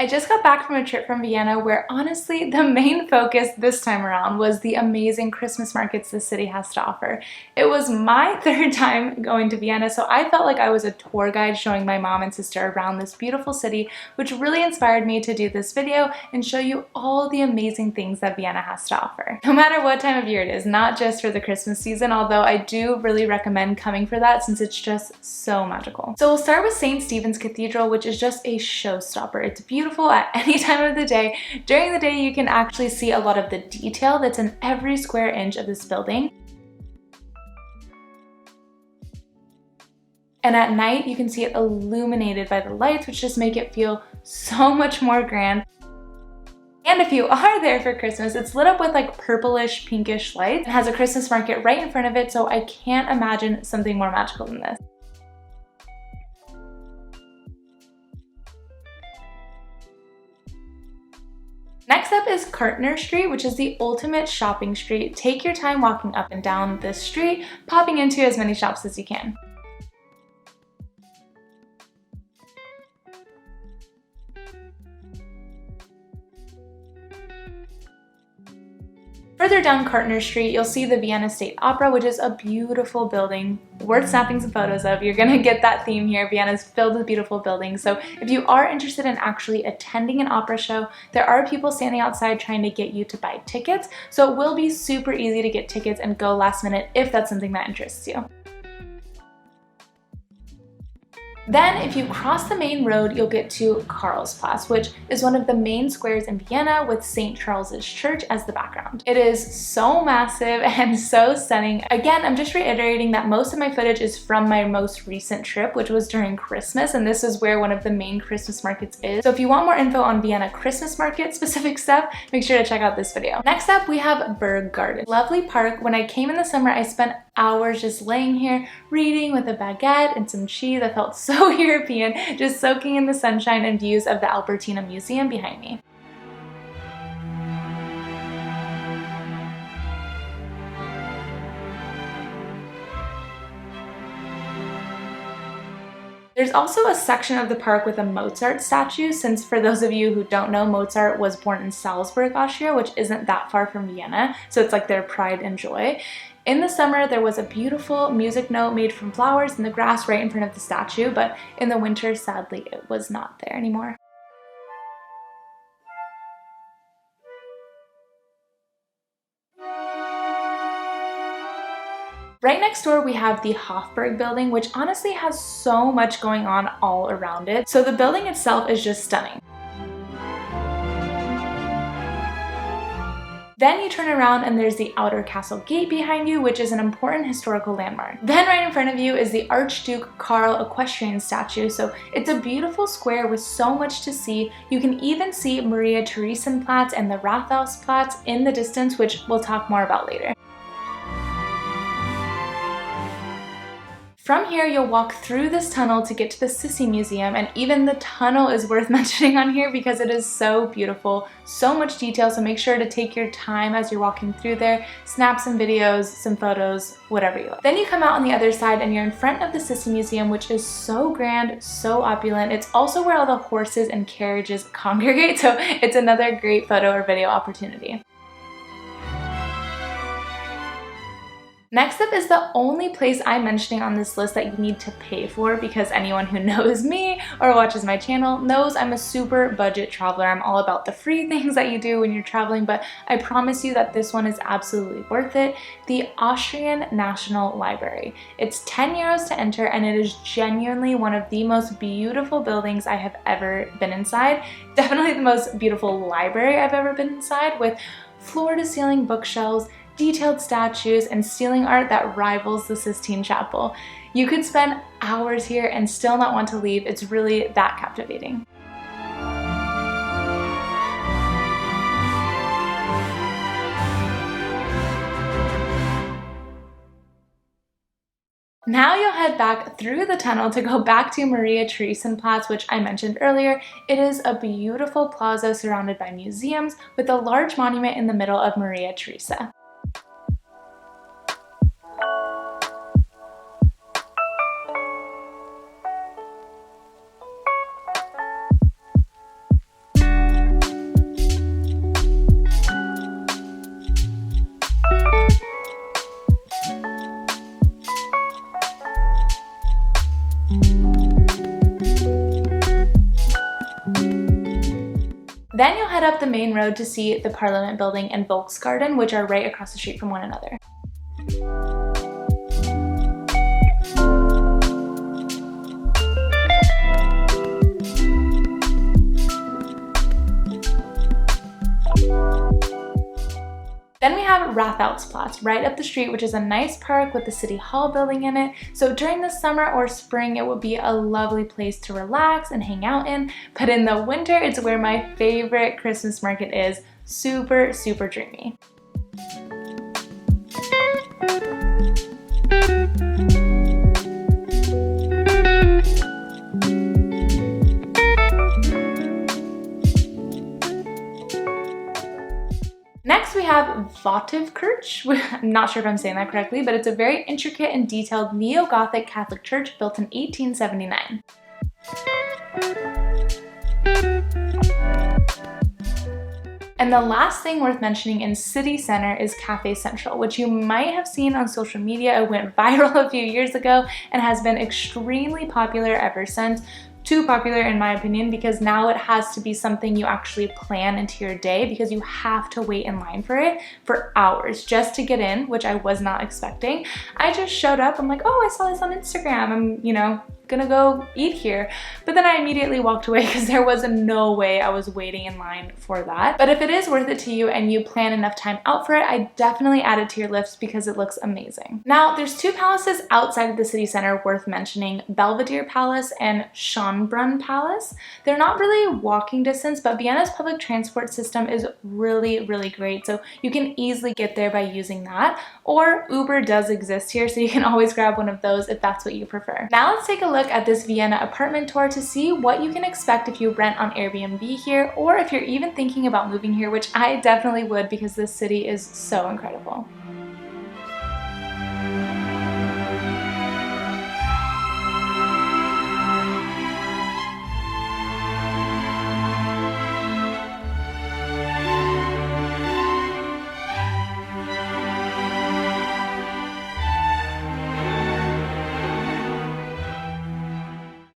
I just got back from a trip from Vienna where honestly the main focus this time around was the amazing Christmas markets the city has to offer. It was my third time going to Vienna, so I felt like I was a tour guide showing my mom and sister around this beautiful city, which really inspired me to do this video and show you all the amazing things that Vienna has to offer. No matter what time of year it is, not just for the Christmas season, although I do really recommend coming for that since it's just so magical. So we'll start with St. Stephen's Cathedral, which is just a showstopper. It's beautiful at any time of the day. During the day, you can actually see a lot of the detail that's in every square inch of this building. And at night, you can see it illuminated by the lights, which just make it feel so much more grand. And if you are there for Christmas, it's lit up with like purplish, pinkish lights. It has a Christmas market right in front of it, so I can't imagine something more magical than this. Next up is Karntner Street, which is the ultimate shopping street. Take your time walking up and down this street, popping into as many shops as you can. Further down Karntner Street, you'll see the Vienna State Opera, which is a beautiful building, worth snapping some photos of. You're gonna get that theme here. Vienna's filled with beautiful buildings. So if you are interested in actually attending an opera show, there are people standing outside trying to get you to buy tickets. So it will be super easy to get tickets and go last minute if that's something that interests you. Then, if you cross the main road, you'll get to Karlsplatz, which is one of the main squares in Vienna with St. Charles's Church as the background. It is so massive and so stunning. Again, I'm just reiterating that most of my footage is from my most recent trip, which was during Christmas, and this is where one of the main Christmas markets is. So if you want more info on Vienna Christmas market specific stuff, make sure to check out this video. Next up, we have Burggarten. Lovely park. When I came in the summer, I spent hours just laying here reading with a baguette and some cheese. I felt so European, just soaking in the sunshine and views of the Albertina Museum behind me. There's also a section of the park with a Mozart statue, since for those of you who don't know, Mozart was born in Salzburg, Austria, which isn't that far from Vienna, so it's like their pride and joy. In the summer, there was a beautiful music note made from flowers in the grass right in front of the statue, but in the winter, sadly, it was not there anymore. Right next door, we have the Hofburg building, which honestly has so much going on all around it. So the building itself is just stunning. Then you turn around and there's the outer castle gate behind you, which is an important historical landmark. Then right in front of you is the Archduke Karl equestrian statue. So it's a beautiful square with so much to see. You can even see Maria-Theresanplatz and the Rathausplatz in the distance, which we'll talk more about later. From here, you'll walk through this tunnel to get to the Sissi Museum, and even the tunnel is worth mentioning on here because it is so beautiful, so much detail, so make sure to take your time as you're walking through there, snap some videos, some photos, whatever you like. Then you come out on the other side and you're in front of the Sissi Museum, which is so grand, so opulent. It's also where all the horses and carriages congregate, so it's another great photo or video opportunity. Next up is the only place I'm mentioning on this list that you need to pay for, because anyone who knows me or watches my channel knows I'm a super budget traveler. I'm all about the free things that you do when you're traveling, but I promise you that this one is absolutely worth it. The Austrian National Library. It's 10 euros to enter, and it is genuinely one of the most beautiful buildings I have ever been inside. Definitely the most beautiful library I've ever been inside, with floor-to-ceiling bookshelves, detailed statues, and ceiling art that rivals the Sistine Chapel. You could spend hours here and still not want to leave. It's really that captivating. Now you'll head back through the tunnel to go back to Maria-Theresanplatz, which I mentioned earlier. It is a beautiful plaza surrounded by museums with a large monument in the middle of Maria Theresa. Then you'll head up the main road to see the Parliament Building and Volksgarten, which are right across the street from one another. Then we have Rathausplatz right up the street, which is a nice park with the City Hall building in it. So during the summer or spring, it would be a lovely place to relax and hang out in. But in the winter, it's where my favorite Christmas market is. Super, super dreamy. Next we have Votivkirche. I'm not sure if I'm saying that correctly, but it's a very intricate and detailed neo-Gothic Catholic church built in 1879. And the last thing worth mentioning in City Center is Cafe Central, which you might have seen on social media. It went viral a few years ago and has been extremely popular ever since. Too popular in my opinion, because now it has to be something you actually plan into your day, because you have to wait in line for it for hours just to get in, which I was not expecting. I just showed up, I'm like, oh, I saw this on Instagram, I'm, gonna go eat here. But then I immediately walked away because there was no way I was waiting in line for that. But if it is worth it to you and you plan enough time out for it, I definitely add it to your list because it looks amazing. Now, there's two palaces outside of the city center worth mentioning, Belvedere Palace and Schonbrunn Palace. They're not really walking distance, but Vienna's public transport system is really, really great. So you can easily get there by using that. Or Uber does exist here, so you can always grab one of those if that's what you prefer. Now let's take a look at this Vienna apartment tour to see what you can expect if you rent on Airbnb here, or if you're even thinking about moving here, which I definitely would because this city is so incredible.